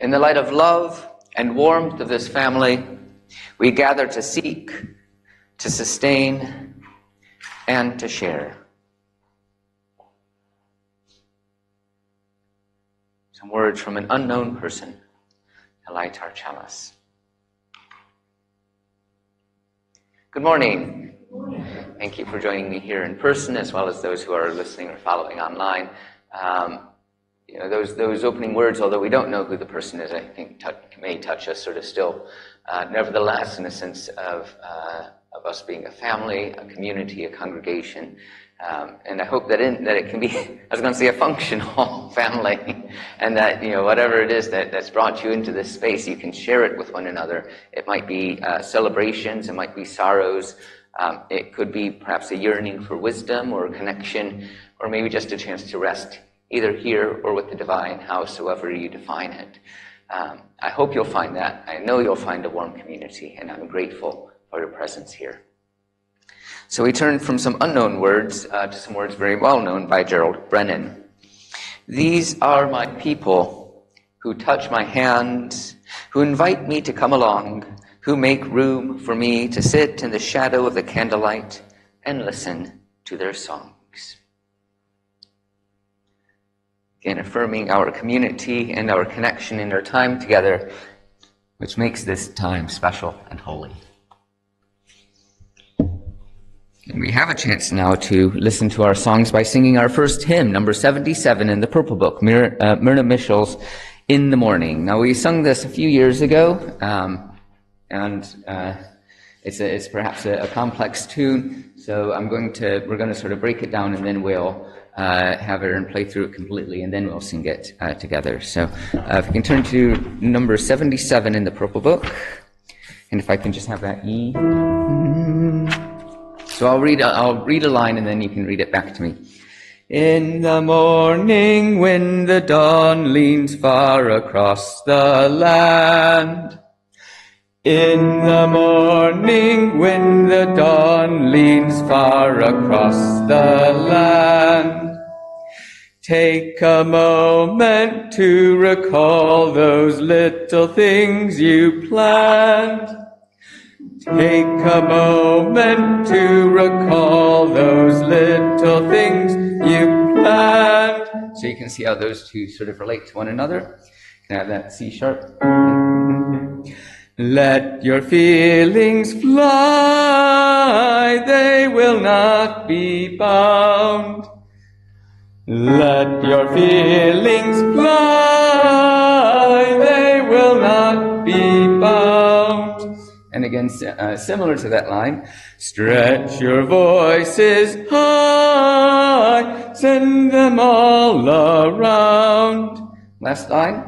In the light of love and warmth of this family, we gather to seek, to sustain, and to share. Some words from an unknown person to light our chalice. Good morning. Thank you for joining me here in person, as well as those who are listening or following online. Those opening words, although we don't know who the person is, I think may touch us sort of still. Nevertheless, in a sense of us being a family, a community, a congregation, and I hope that it can be, I was going to say, a functional family, and that whatever it is that's brought you into this space, you can share it with one another. It might be celebrations, it might be sorrows. It could be perhaps a yearning for wisdom or connection, or maybe just a chance to rest, either here or with the divine, howsoever you define it. I hope you'll find that. I know you'll find a warm community, and I'm grateful for your presence here. So we turn from some unknown words to some words very well known by Gerald Brennan. These are my people who touch my hand, who invite me to come along, who make room for me to sit in the shadow of the candlelight and listen to their songs. Again, affirming our community and our connection in our time together, which makes this time special and holy. And we have a chance now to listen to our songs by singing our first hymn, number 77 in the Purple Book, Myrna Mitchell's In the Morning. Now, we sung this a few years ago, and it's perhaps a complex tune, so we're going to sort of break it down, and then we'll have Aaron play through it completely, and then we'll sing it together. So if we can turn to number 77 in the Purple Book, and if I can just have that E. So I'll read a line, and then you can read it back to me. In the morning, when the dawn leans far across the land. In the morning, when the dawn leans far across the land. Take a moment to recall those little things you planned. Take a moment to recall those little things you planned. So you can see how those two sort of relate to one another. Can I have that C sharp? Let your feelings fly, they will not be bound. Let your feelings fly, they will not be bound. And again, similar to that line, stretch your voices high, send them all around. Last line.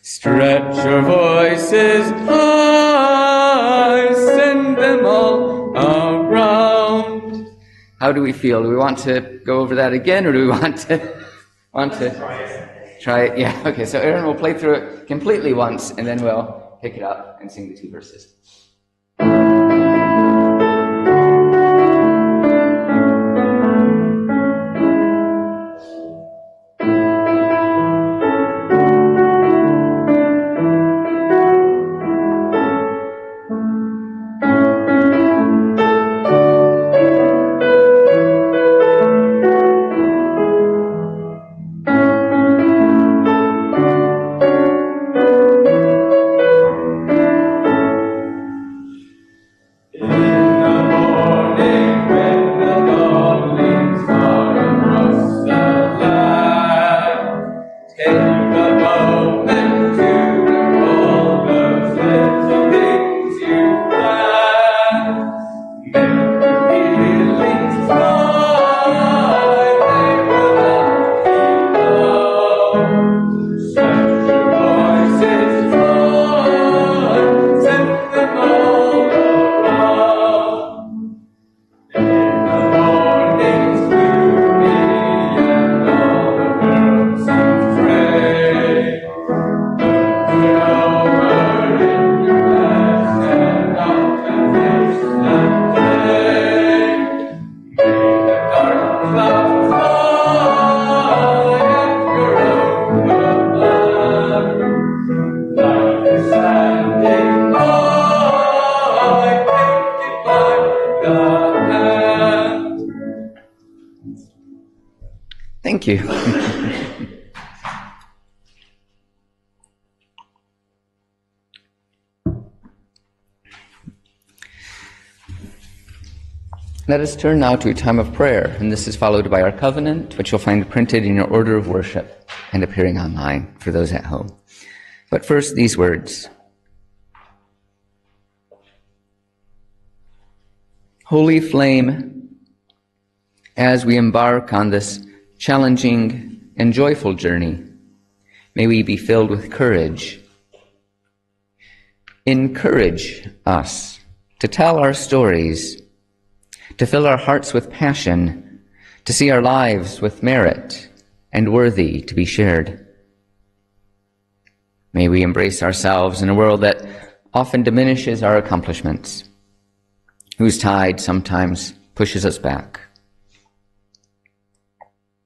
Stretch your voices high, send them all around. How do we feel? Do we want to go over that again, or do we want to try it? Yeah, okay, so Aaron will play through it completely once, and then we'll pick it up and sing the two verses. Thank you. Let us turn now to a time of prayer, and this is followed by our covenant, which you'll find printed in your order of worship and appearing online for those at home. But first, these words. Holy flame, as we embark on this challenging and joyful journey, may we be filled with courage. Encourage us to tell our stories, to fill our hearts with passion, to see our lives with merit and worthy to be shared. May we embrace ourselves in a world that often diminishes our accomplishments, whose tide sometimes pushes us back.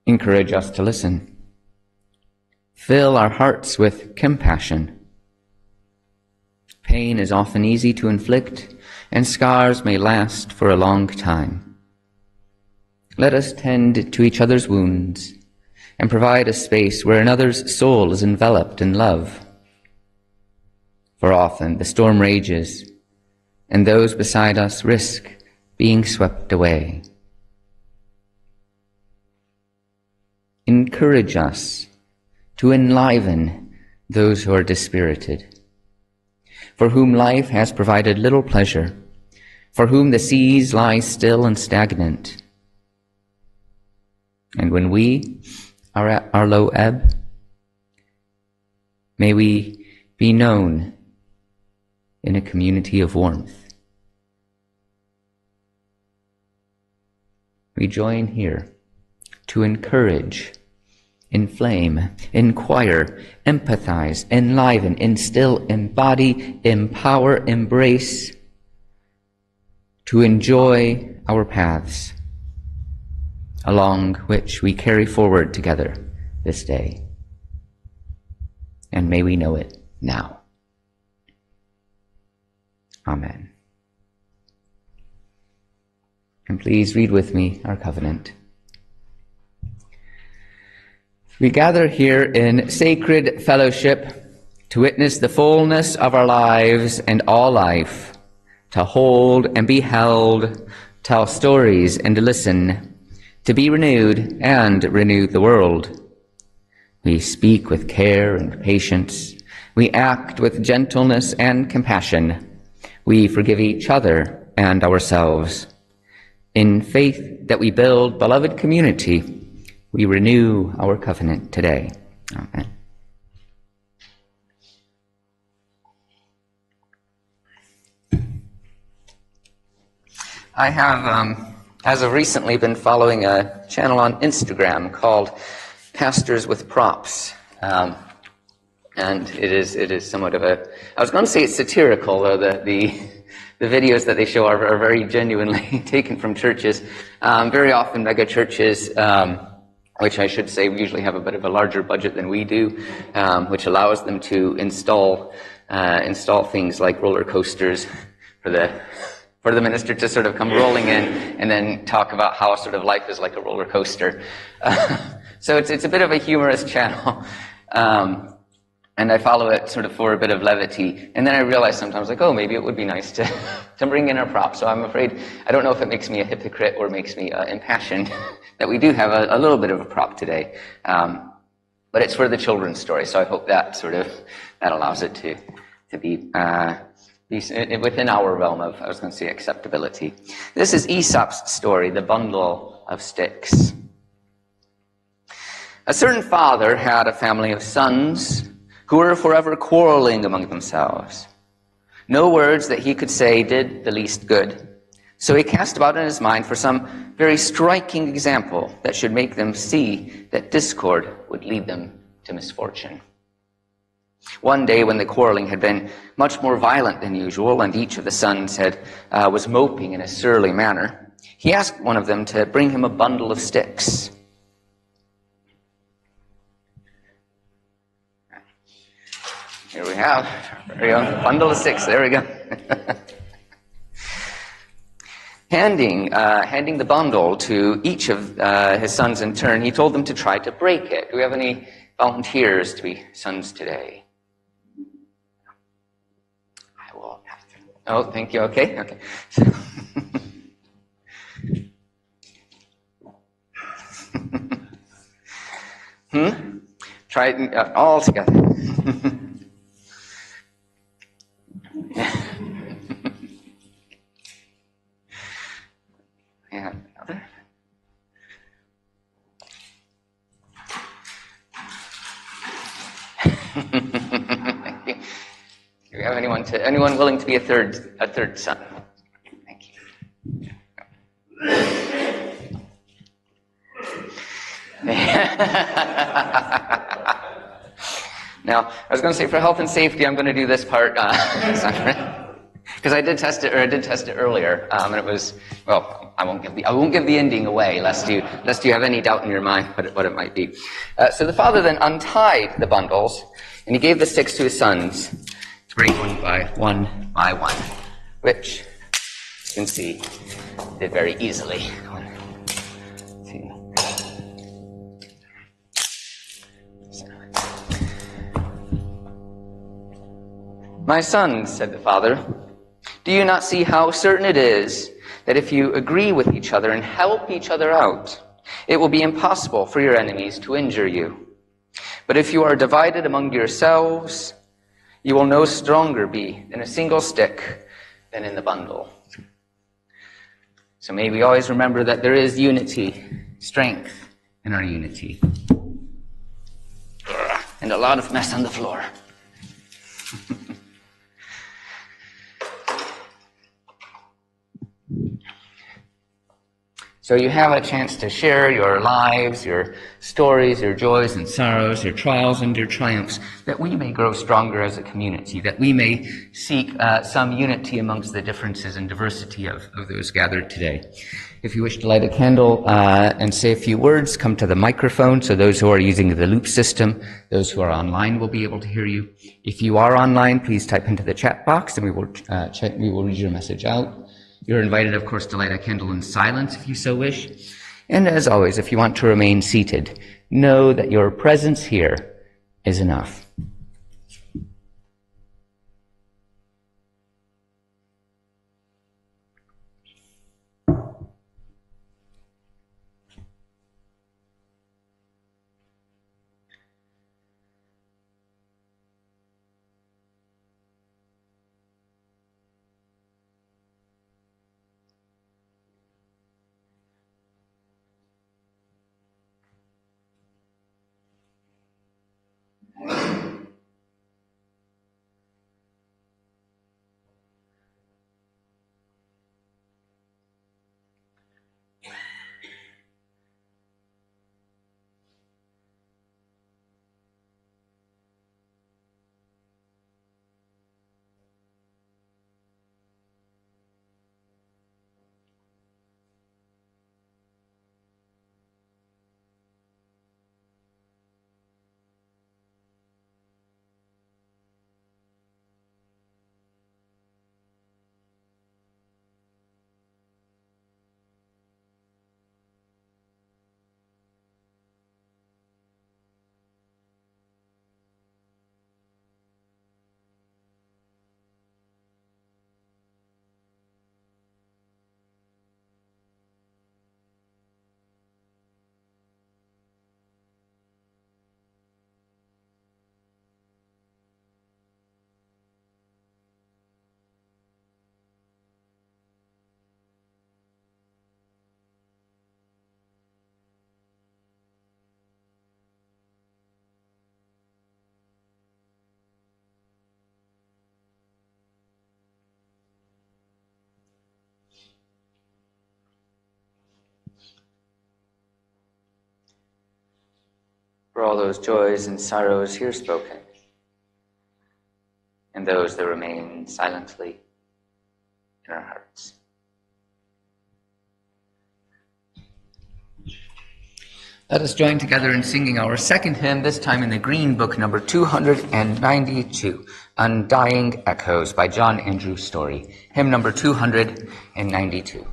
Encourage us to listen. Fill our hearts with compassion. Pain is often easy to inflict, and scars may last for a long time. Let us tend to each other's wounds and provide a space where another's soul is enveloped in love. For often the storm rages, and those beside us risk being swept away. Encourage us to enliven those who are dispirited, for whom life has provided little pleasure, for whom the seas lie still and stagnant. And when we are at our low ebb, may we be known in a community of warmth. We join here to encourage, inflame, inquire, empathize, enliven, instill, embody, empower, embrace, to enjoy our paths along which we carry forward together this day. And may we know it now. Amen. And please read with me our covenant. We gather here in sacred fellowship to witness the fullness of our lives and all life, to hold and be held, tell stories and listen, to be renewed and renew the world. We speak with care and patience. We act with gentleness and compassion. We forgive each other and ourselves. In faith that we build beloved community, we renew our covenant today. Amen. I have, as of recently, been following a channel on Instagram called Pastors with Props. And it is somewhat of a, I was going to say it's satirical, though the videos that they show are very genuinely taken from churches. Very often mega churches, which I should say usually have a bit of a larger budget than we do, which allows them to install things like roller coasters for the minister to sort of come rolling in and then talk about how sort of life is like a roller coaster. So it's a bit of a humorous channel. And I follow it sort of for a bit of levity. And then I realize sometimes, like, oh, maybe it would be nice to bring in our props. So I'm afraid, I don't know if it makes me a hypocrite or makes me impassioned that we do have a little bit of a prop today. But it's for the children's story. So I hope that that allows it to be within our realm of, I was going to say, acceptability. This is Aesop's story, the bundle of sticks. A certain father had a family of sons who were forever quarreling among themselves. No words that he could say did the least good. So he cast about in his mind for some very striking example that should make them see that discord would lead them to misfortune. One day when the quarreling had been much more violent than usual and each of the sons was moping in a surly manner, he asked one of them to bring him a bundle of sticks. Here we have, there we go, bundle of sticks, there we go. handing the bundle to each of his sons in turn, he told them to try to break it. Do we have any volunteers to be sons today? I will have to. Oh, thank you. Okay. Try it all together. And another. Do we have anyone willing to be a third son? Thank you. Now, I was going to say for health and safety, I'm going to do this part because I did test it earlier, and it was, well, I won't give the ending away, lest you have any doubt in your mind what it might be. So the father then untied the bundles, and he gave the sticks to his sons to break one by one, which you can see did very easily. "My sons," said the father, "do you not see how certain it is that if you agree with each other and help each other out, it will be impossible for your enemies to injure you? But if you are divided among yourselves, you will no stronger be in a single stick than in the bundle." So may we always remember that there is unity, strength in our unity. And a lot of mess on the floor. So you have a chance to share your lives, your stories, your joys and sorrows, your trials and your triumphs, that we may grow stronger as a community, that we may seek some unity amongst the differences and diversity of those gathered today. If you wish to light a candle and say a few words, come to the microphone, so those who are using the loop system, those who are online will be able to hear you. If you are online, please type into the chat box and we will read your message out. You're invited, of course, to light a candle in silence if you so wish. And as always, if you want to remain seated, know that your presence here is enough. For all those joys and sorrows here spoken, and those that remain silently in our hearts. Let us join together in singing our second hymn, this time in the Green Book, number 292, Undying Echoes by John Andrew Story. Hymn number 292.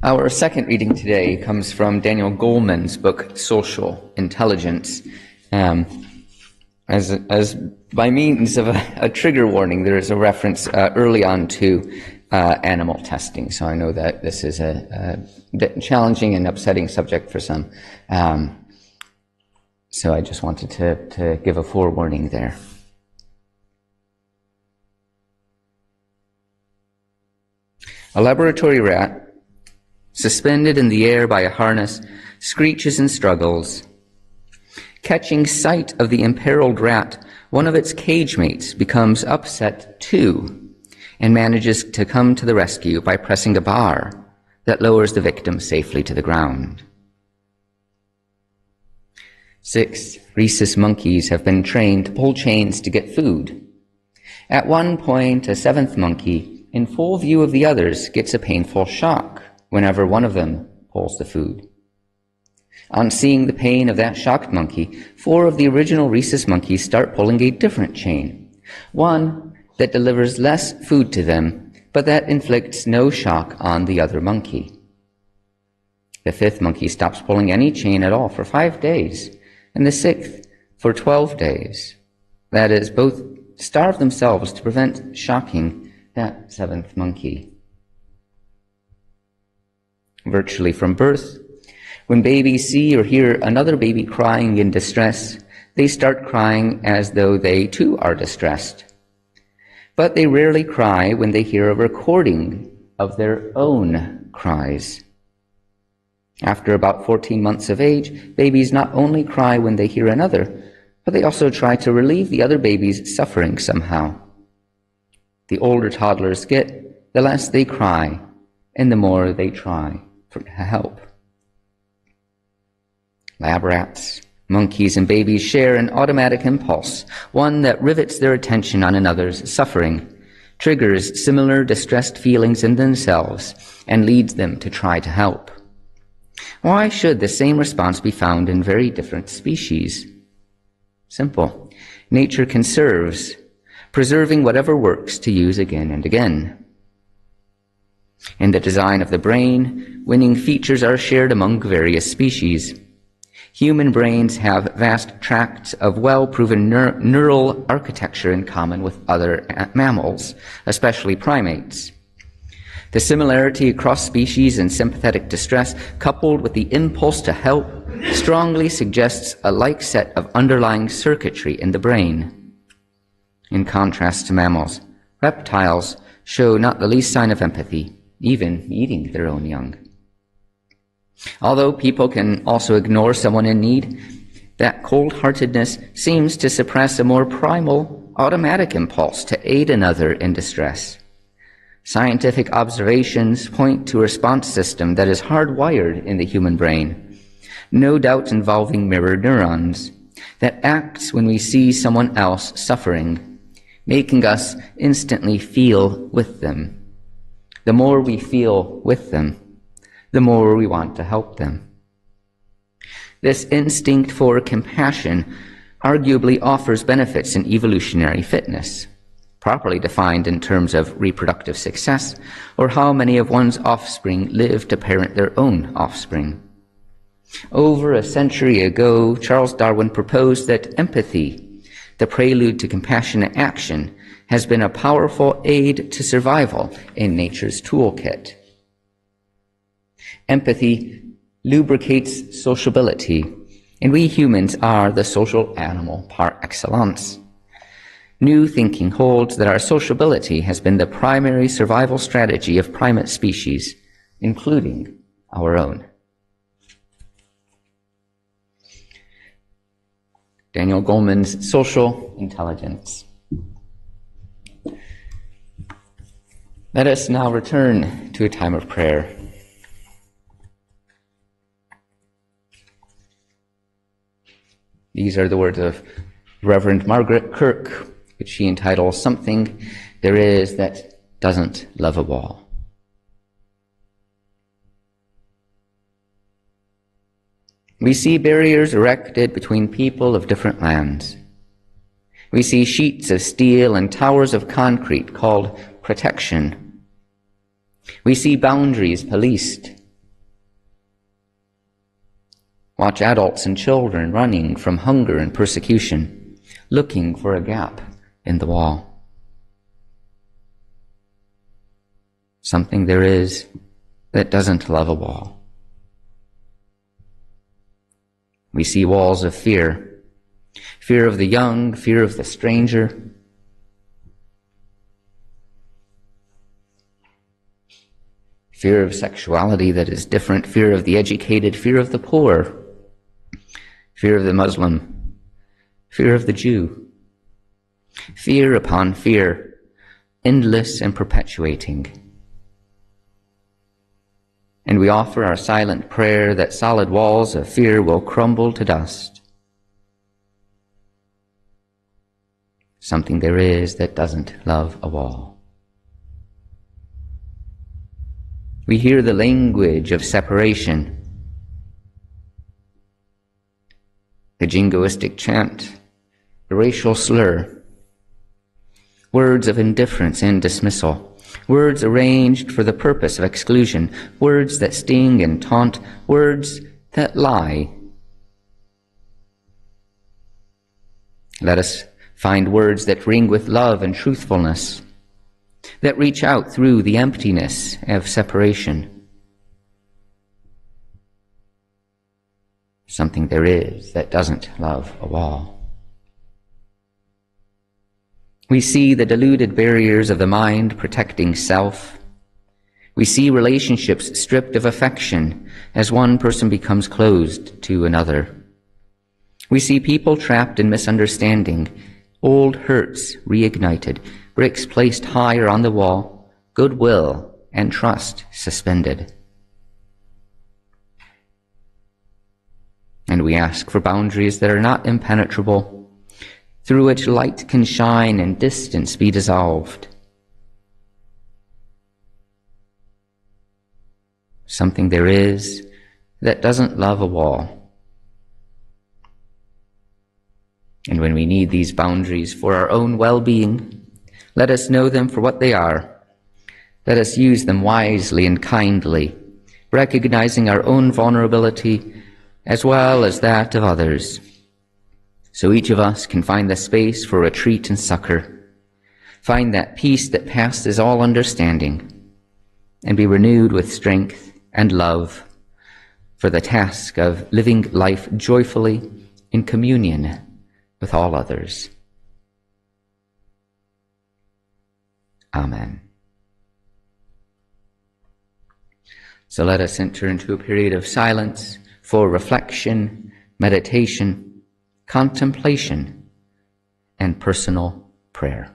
Our second reading today comes from Daniel Goleman's book, Social Intelligence. As by means of a trigger warning, there is a reference early on to animal testing. So I know that this is a bit challenging and upsetting subject for some. So I just wanted to give a forewarning there. A laboratory rat, suspended in the air by a harness, screeches and struggles. Catching sight of the imperiled rat, one of its cage mates becomes upset too, and manages to come to the rescue by pressing a bar that lowers the victim safely to the ground. 6 rhesus monkeys have been trained to pull chains to get food. At one point, a 7th monkey, in full view of the others, gets a painful shock whenever one of them pulls the food. On seeing the pain of that shocked monkey, 4 of the original rhesus monkeys start pulling a different chain, one that delivers less food to them, but that inflicts no shock on the other monkey. The 5th monkey stops pulling any chain at all for 5 days, and the 6th for 12 days. That is, both starve themselves to prevent shocking that 7th monkey. Virtually from birth, when babies see or hear another baby crying in distress, they start crying as though they too are distressed. But they rarely cry when they hear a recording of their own cries. After about 14 months of age, babies not only cry when they hear another, but they also try to relieve the other baby's suffering somehow. The older toddlers get, the less they cry, and the more they try for help. Lab rats, monkeys, and babies share an automatic impulse, one that rivets their attention on another's suffering, triggers similar distressed feelings in themselves, and leads them to try to help. Why should the same response be found in very different species? Simple. Nature conserves, preserving whatever works to use again and again. In the design of the brain, winning features are shared among various species. Human brains have vast tracts of well-proven neural architecture in common with other mammals, especially primates. The similarity across species in sympathetic distress, coupled with the impulse to help, strongly suggests a like set of underlying circuitry in the brain. In contrast to mammals, reptiles show not the least sign of empathy, even eating their own young. Although people can also ignore someone in need, that cold-heartedness seems to suppress a more primal, automatic impulse to aid another in distress. Scientific observations point to a response system that is hardwired in the human brain, no doubt involving mirror neurons, that acts when we see someone else suffering, making us instantly feel with them. The more we feel with them, the more we want to help them. This instinct for compassion arguably offers benefits in evolutionary fitness, properly defined in terms of reproductive success, or how many of one's offspring live to parent their own offspring. Over a century ago, Charles Darwin proposed that empathy, the prelude to compassionate action, has been a powerful aid to survival in nature's toolkit. Empathy lubricates sociability, and we humans are the social animal par excellence. New thinking holds that our sociability has been the primary survival strategy of primate species, including our own. Daniel Goleman's Social Intelligence. Let us now return to a time of prayer. These are the words of Reverend Margaret Kirk, which she entitles Something There Is That Doesn't Love a Wall. We see barriers erected between people of different lands. We see sheets of steel and towers of concrete called protection. We see boundaries policed Watch adults and children running from hunger and persecution, looking for a gap in the wall. Something there is that doesn't love a wall. We see walls of fear. Fear of the young, fear of the stranger. Fear of sexuality that is different, fear of the educated, fear of the poor, fear of the Muslim, fear of the Jew. Fear upon fear, endless and perpetuating. And we offer our silent prayer that solid walls of fear will crumble to dust. Something there is that doesn't love a wall. We hear the language of separation, the jingoistic chant, the racial slur, words of indifference and dismissal, words arranged for the purpose of exclusion, words that sting and taunt, words that lie. Let us find words that ring with love and truthfulness, that reach out through the emptiness of separation. Something there is that doesn't love a wall. We see the deluded barriers of the mind protecting self. We see relationships stripped of affection as one person becomes closed to another. We see people trapped in misunderstanding, old hurts reignited, bricks placed higher on the wall, goodwill and trust suspended. And we ask for boundaries that are not impenetrable, through which light can shine and distance be dissolved. Something there is that doesn't love a wall. And when we need these boundaries for our own well-being, let us know them for what they are. Let us use them wisely and kindly, recognizing our own vulnerability as well as that of others, so each of us can find the space for retreat and succor, find that peace that passes all understanding, and be renewed with strength and love for the task of living life joyfully in communion with all others. Amen. So let us enter into a period of silence for reflection, meditation, contemplation, and personal prayer.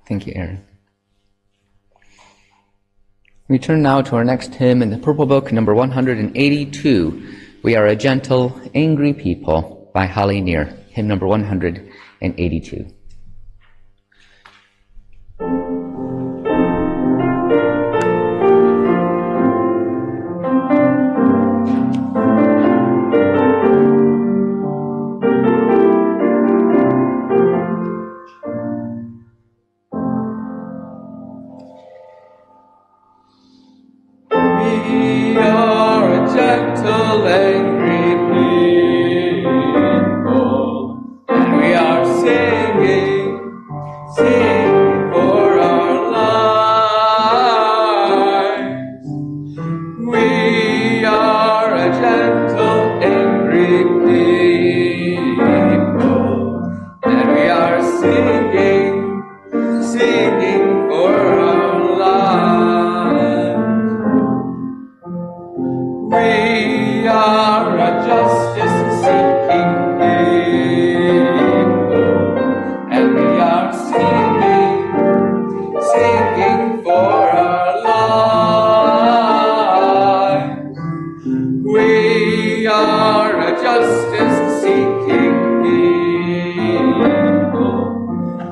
Thank you, Aaron. We turn now to our next hymn in the Purple Book, number 182. We Are a Gentle, Angry People by Holly Near, hymn number 182. We are a gentle, angry people, and we are singing for our lives. We are a gentle, angry people, and we are singing for our lives. We are a justice-seeking people, and we are singing for our lives. We are a justice-seeking people,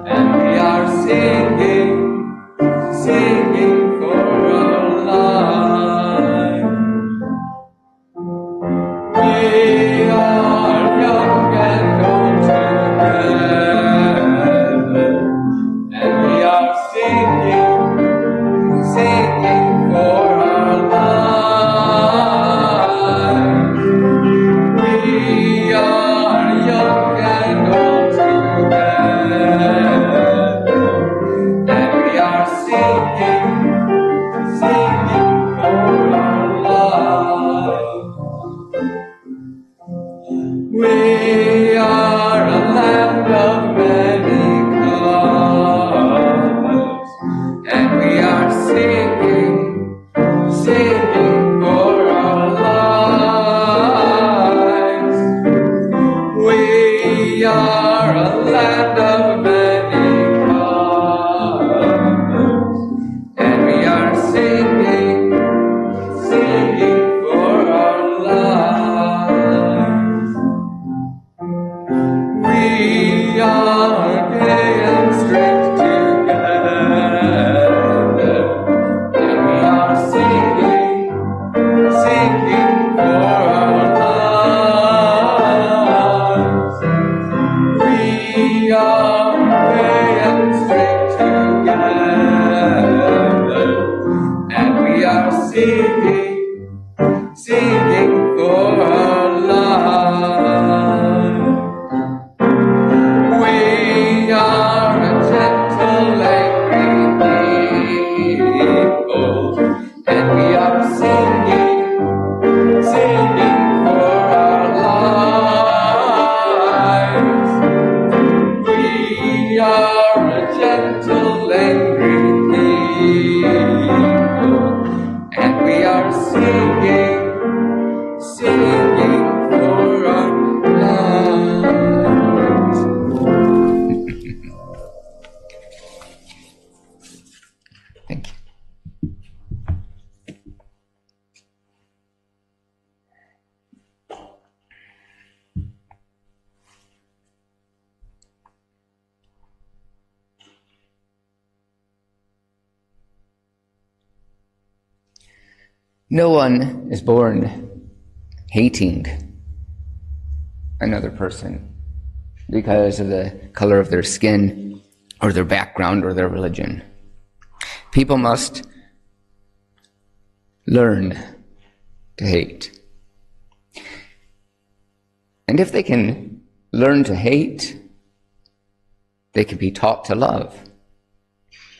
and we are singing for our lives. We are young and old together, and we are singing for our lives. We are young and old together, and we are singing for our lives. We are a land of many colors, and we are singing for our lives. We are a land of many colors, and we are singing for our lives. We are gay and straight together, and we are singing for our lives. We are gay and straight together, and we are singing for our lives. We are a gentle, angry people, and we are singing for our lives. We are a gentle, angry people, and we are singing for our lives. Thank you. No one is born hating another person because of the color of their skin or their background or their religion. People must learn to hate. And if they can learn to hate, they can be taught to love.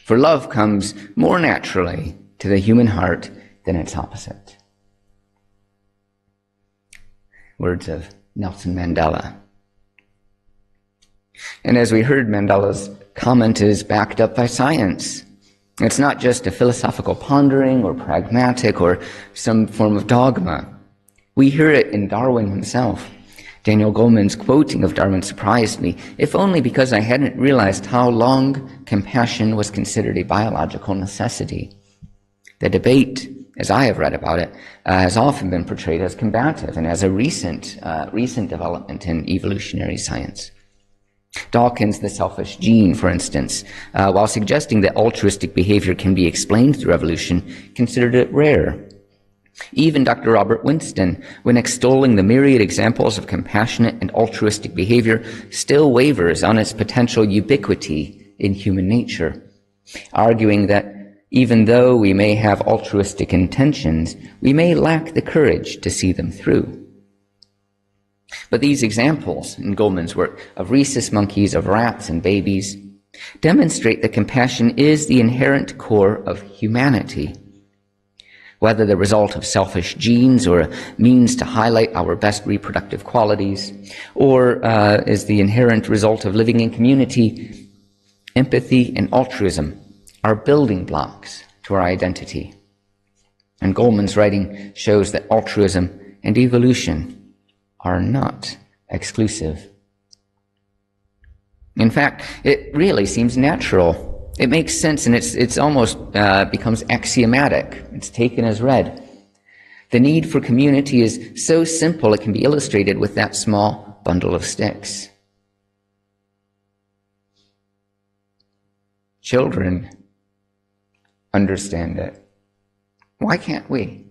For love comes more naturally to the human heart than its opposite. Words of Nelson Mandela. And as we heard, Mandela's comment is backed up by science. It's not just a philosophical pondering or pragmatic or some form of dogma. We hear it in Darwin himself. Daniel Goleman's quoting of Darwin surprised me, if only because I hadn't realized how long compassion was considered a biological necessity. The debate, as I have read about it, has often been portrayed as combative and as a recent development in evolutionary science. Dawkins' The Selfish Gene, for instance, while suggesting that altruistic behavior can be explained through evolution, considered it rare. Even Dr. Robert Winston, when extolling the myriad examples of compassionate and altruistic behavior, still wavers on its potential ubiquity in human nature, arguing that even though we may have altruistic intentions, we may lack the courage to see them through. But these examples in Goleman's work of rhesus monkeys, of rats and babies, demonstrate that compassion is the inherent core of humanity. Whether the result of selfish genes or a means to highlight our best reproductive qualities, or is the inherent result of living in community, empathy and altruism are building blocks to our identity. And Goleman's writing shows that altruism and evolution are not exclusive. In fact, it really seems natural. It makes sense, and it's almost becomes axiomatic. It's taken as read. The need for community is so simple it can be illustrated with that small bundle of sticks. Children understand it. Why can't we?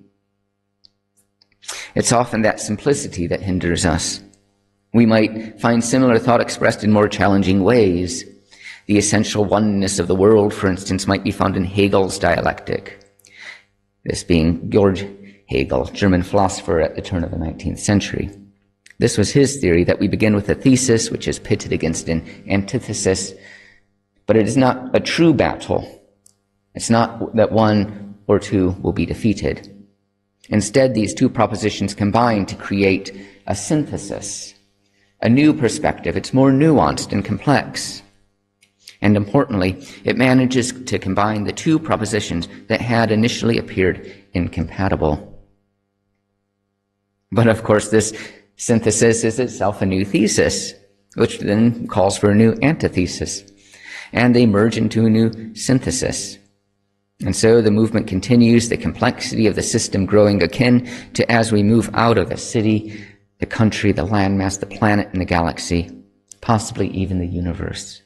It's often that simplicity that hinders us. We might find similar thought expressed in more challenging ways. The essential oneness of the world, for instance, might be found in Hegel's dialectic. This being Georg Hegel, German philosopher at the turn of the 19th century. This was his theory that we begin with a thesis which is pitted against an antithesis, but it is not a true battle. It's not that one or two will be defeated. Instead, these two propositions combine to create a synthesis, a new perspective. It's more nuanced and complex. And importantly, it manages to combine the two propositions that had initially appeared incompatible. But of course, this synthesis is itself a new thesis, which then calls for a new antithesis. And they merge into a new synthesis. And so the movement continues, the complexity of the system growing akin to as we move out of the city, the country, the landmass, the planet, and the galaxy, possibly even the universe.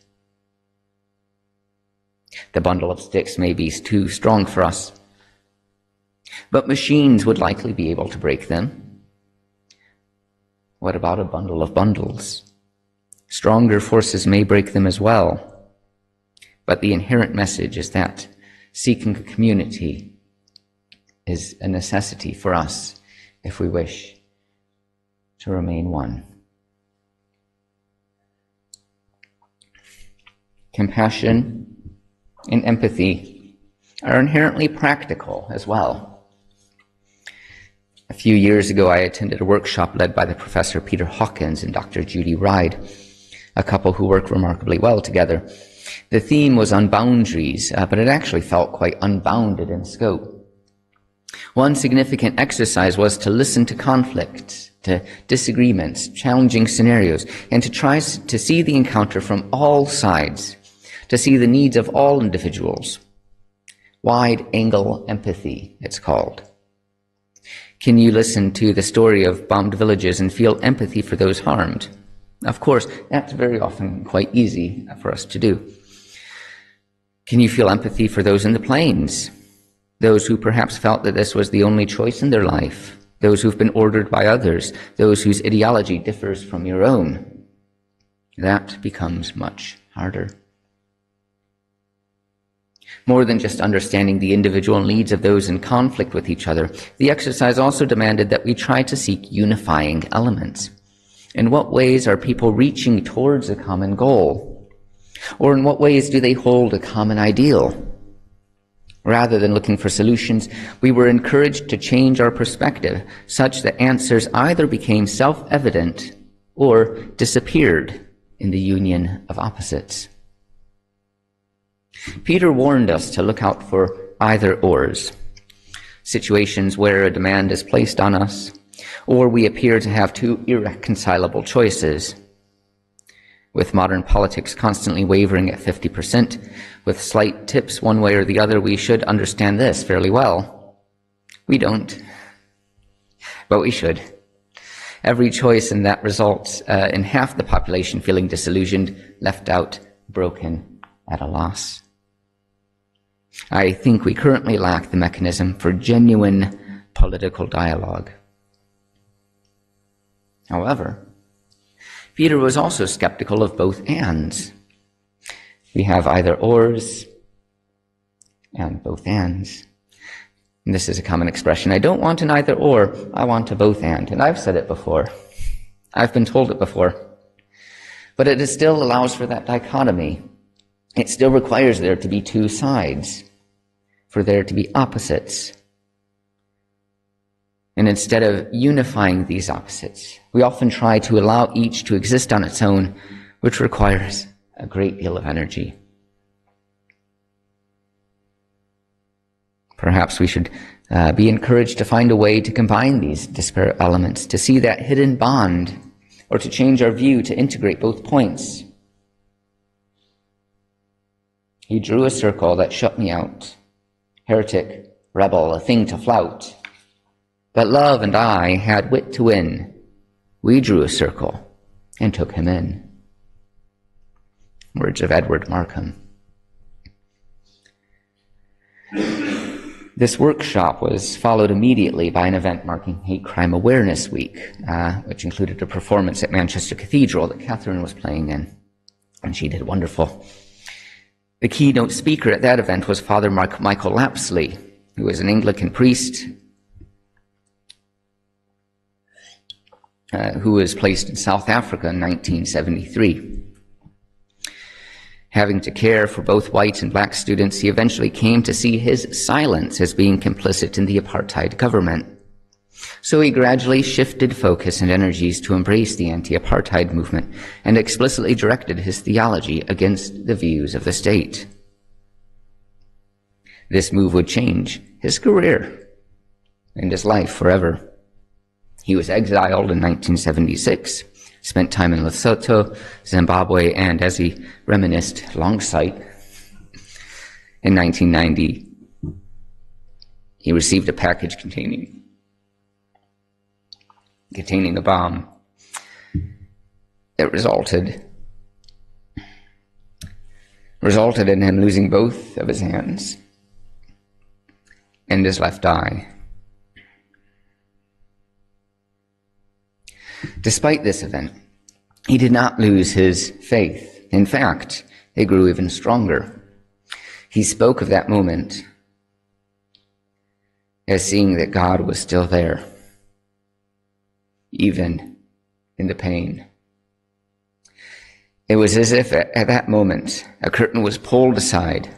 The bundle of sticks may be too strong for us, but machines would likely be able to break them. What about a bundle of bundles? Stronger forces may break them as well, but the inherent message is that seeking a community is a necessity for us if we wish to remain one. Compassion and empathy are inherently practical as well. A few years ago, I attended a workshop led by the Professor Peter Hawkins and Dr. Judy Ride, a couple who work remarkably well together. The theme was on boundaries, but it actually felt quite unbounded in scope. One significant exercise was to listen to conflicts, to disagreements, challenging scenarios, and to try to see the encounter from all sides, to see the needs of all individuals. Wide-angle empathy, it's called. Can you listen to the story of bombed villages and feel empathy for those harmed? Of course, that's very often quite easy for us to do. Can you feel empathy for those in the plains? Those who perhaps felt that this was the only choice in their life? Those who've been ordered by others? Those whose ideology differs from your own? That becomes much harder. More than just understanding the individual needs of those in conflict with each other, the exercise also demanded that we try to seek unifying elements. In what ways are people reaching towards a common goal? Or in what ways do they hold a common ideal? Rather than looking for solutions, we were encouraged to change our perspective such that answers either became self-evident or disappeared in the union of opposites. Peter warned us to look out for either-ors, situations where a demand is placed on us, Or we appear to have two irreconcilable choices. With modern politics constantly wavering at 50%, with slight tips one way or the other, we should understand this fairly well. We don't, but we should. Every choice in that results in half the population feeling disillusioned, left out, broken, at a loss. I think we currently lack the mechanism for genuine political dialogue. However, Peter was also skeptical of both ands. We have either ors and both ands. And this is a common expression. I don't want an either or, I want a both and. And I've said it before. I've been told it before. But it still allows for that dichotomy. It still requires there to be two sides, for there to be opposites. And instead of unifying these opposites, we often try to allow each to exist on its own, which requires a great deal of energy. Perhaps we should be encouraged to find a way to combine these disparate elements, to see that hidden bond, or to change our view to integrate both points. He drew a circle that shut me out. Heretic, rebel, a thing to flout. But love and I had wit to win. We drew a circle and took him in. Words of Edward Markham. This workshop was followed immediately by an event marking Hate Crime Awareness Week, which included a performance at Manchester Cathedral that Catherine was playing in, and she did wonderful. The keynote speaker at that event was Father Michael Lapsley, who was an Anglican priest who was placed in South Africa in 1973. Having to care for both white and black students, he eventually came to see his silence as being complicit in the apartheid government. So he gradually shifted focus and energies to embrace the anti-apartheid movement and explicitly directed his theology against the views of the state. This move would change his career and his life forever. He was exiled in 1976, spent time in Lesotho, Zimbabwe, and, as he reminisced, Longsight. In 1990, he received a package containing a bomb that resulted in him losing both of his hands and his left eye. Despite this event, he did not lose his faith. In fact, it grew even stronger. He spoke of that moment as seeing that God was still there, even in the pain. It was as if at that moment a curtain was pulled aside,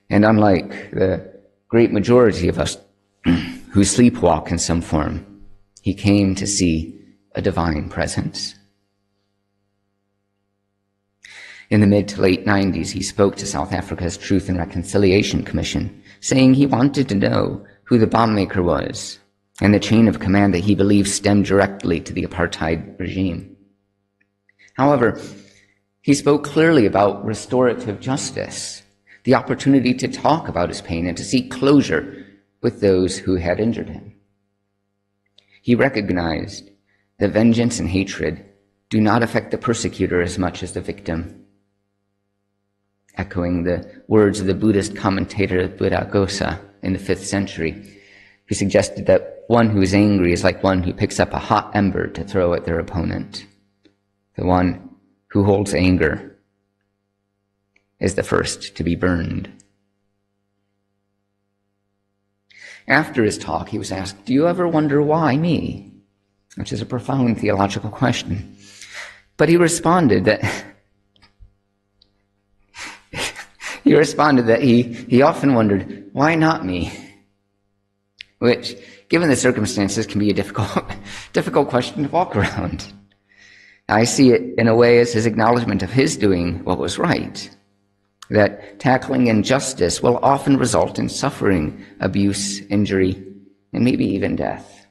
and unlike the great majority of us who sleepwalk in some form, he came to see a divine presence. In the mid to late 90s, he spoke to South Africa's Truth and Reconciliation Commission, saying he wanted to know who the bomb maker was and the chain of command that he believed stemmed directly to the apartheid regime. However, he spoke clearly about restorative justice, the opportunity to talk about his pain and to seek closure with those who had injured him. He recognized that vengeance and hatred do not affect the persecutor as much as the victim. Echoing the words of the Buddhist commentator Buddhaghosa in the 5th century, who suggested that one who is angry is like one who picks up a hot ember to throw at their opponent. The one who holds anger is the first to be burned. After his talk, he was asked, "Do you ever wonder why me?" Which is a profound theological question. But he responded that he often wondered, why not me? Which, given the circumstances, can be a difficult question to walk around. I see it in a way as his acknowledgement of his doing what was right, that tackling injustice will often result in suffering, abuse, injury, and maybe even death.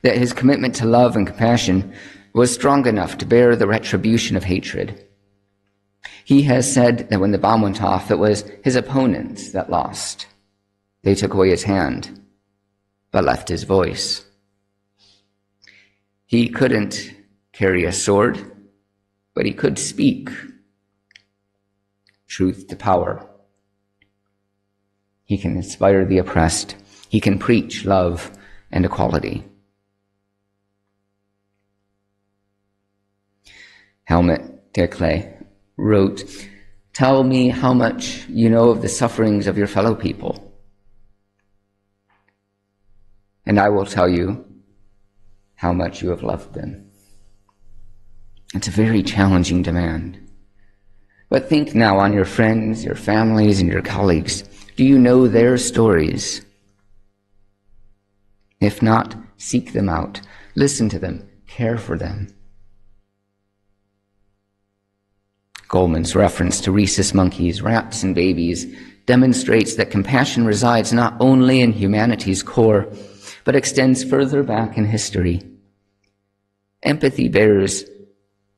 that his commitment to love and compassion was strong enough to bear the retribution of hatred. He has said that when the bomb went off, it was his opponents that lost. They took away his hand, but left his voice. He couldn't carry a sword, but he could speak truth to power. He can inspire the oppressed. He can preach love and equality. Helmut Declay wrote, "Tell me how much you know of the sufferings of your fellow people, and I will tell you how much you have loved them." It's a very challenging demand. But think now on your friends, your families, and your colleagues. Do you know their stories? If not, seek them out, listen to them, care for them. Goldman's reference to rhesus monkeys, rats, and babies demonstrates that compassion resides not only in humanity's core, but extends further back in history. Empathy bears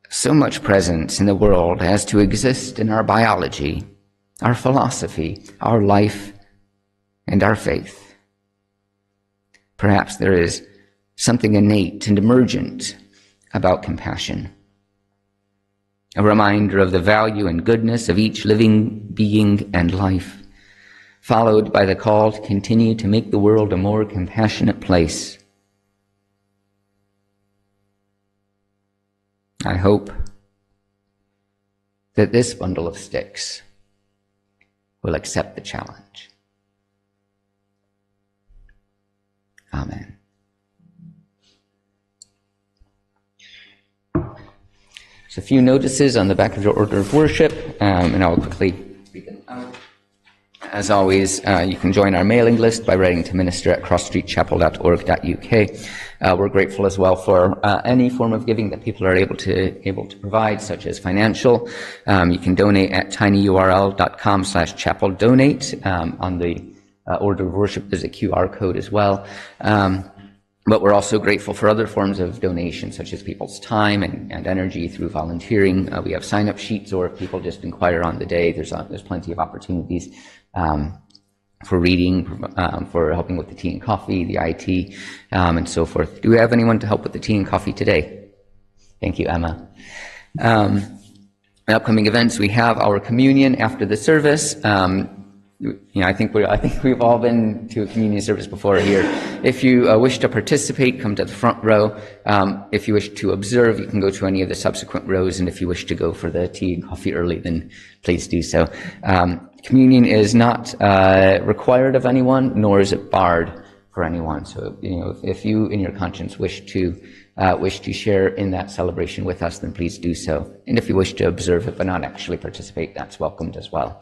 so much presence in the world as to exist in our biology, our philosophy, our life, and our faith. Perhaps there is something innate and emergent about compassion, a reminder of the value and goodness of each living being and life, followed by the call to continue to make the world a more compassionate place. I hope that this bundle of sticks will accept the challenge. Amen. There's a few notices on the back of your order of worship, and I'll quickly read them out. As always, you can join our mailing list by writing to minister@crossstreetchapel.org.uk. We're grateful as well for any form of giving that people are able to provide, such as financial. You can donate at tinyurl.com/chapel-donate. On the order of worship, there's a QR code as well. But we're also grateful for other forms of donation, such as people's time and energy through volunteering. We have sign-up sheets, or if people just inquire on the day, there's plenty of opportunities for reading, for helping with the tea and coffee, the IT, and so forth. Do we have anyone to help with the tea and coffee today? Thank you, Emma. Upcoming events, we have our communion after the service. I think we've all been to a communion service before here. If you wish to participate, come to the front row. If you wish to observe, you can go to any of the subsequent rows, and if you wish to go for the tea and coffee early, then please do so. Communion is not required of anyone, nor is it barred for anyone. So, if you, in your conscience, wish to share in that celebration with us, then please do so. And if you wish to observe it but not actually participate, that's welcomed as well.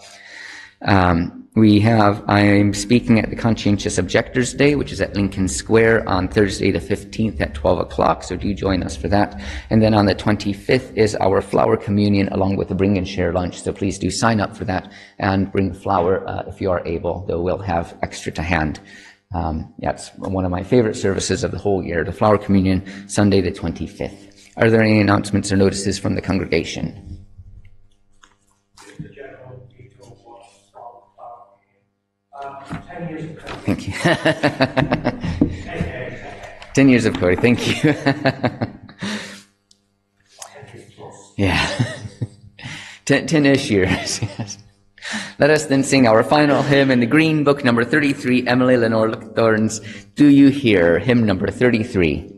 I'm speaking at the Conscientious Objectors Day, which is at Lincoln Square on Thursday the 15th at 12 o'clock, so do join us for that. And then on the 25th is our flower communion along with the bring and share lunch, so please do sign up for that and bring flour if you are able, though we'll have extra to hand. It's one of my favorite services of the whole year, the flower communion, Sunday the 25th. Are there any announcements or notices from the congregation? Thank you. 10 years of Cody, thank you. Yeah. 10-ish years, yes. Let us then sing our final hymn in the Green Book, number 33, Emily Lenore Thorne's Do You Hear, hymn number 33.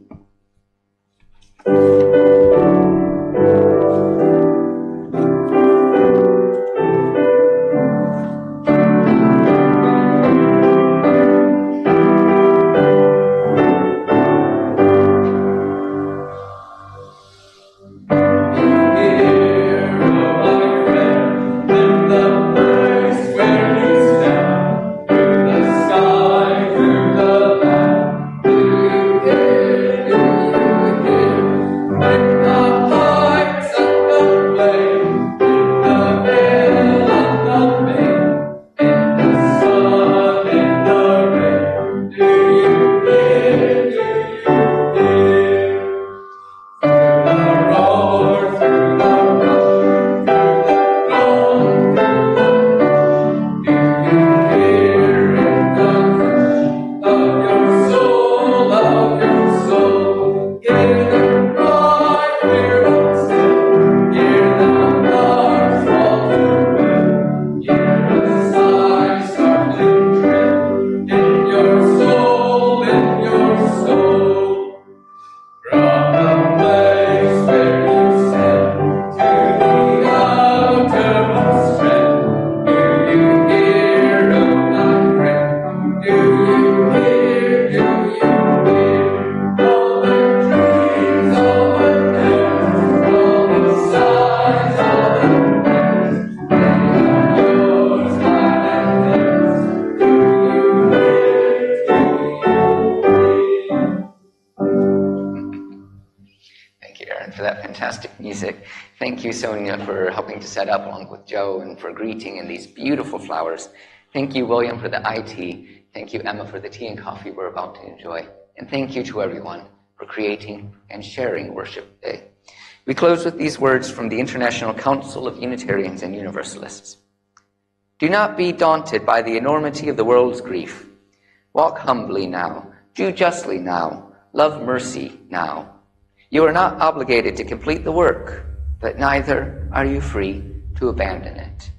music. Thank you, Sonia, for helping to set up along with Joe and for greeting and these beautiful flowers. Thank you, William, for the IT. Thank you, Emma, for the tea and coffee we're about to enjoy. And thank you to everyone for creating and sharing Worship Day. We close with these words from the International Council of Unitarians and Universalists. Do not be daunted by the enormity of the world's grief. Walk humbly now. Do justly now. Love mercy now. You are not obligated to complete the work, but neither are you free to abandon it.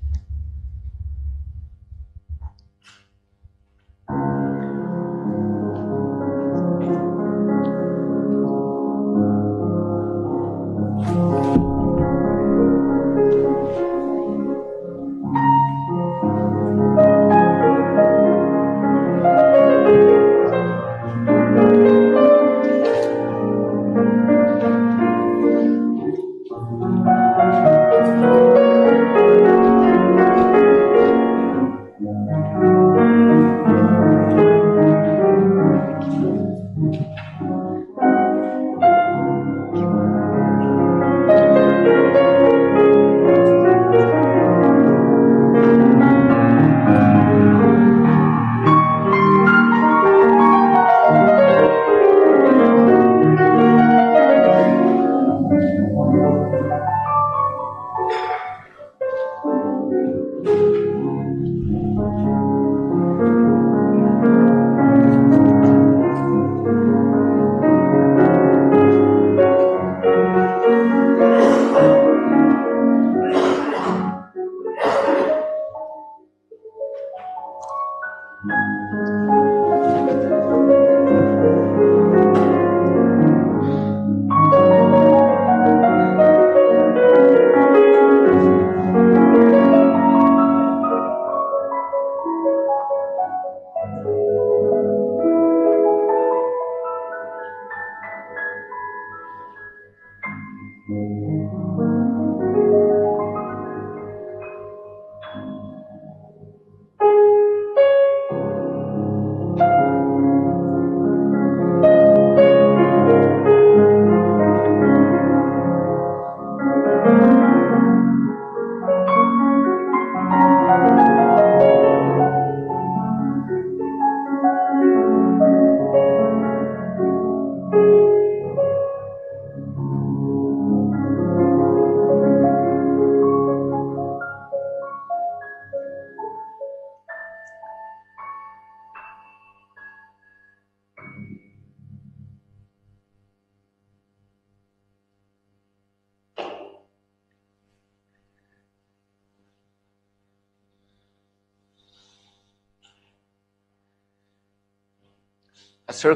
A circle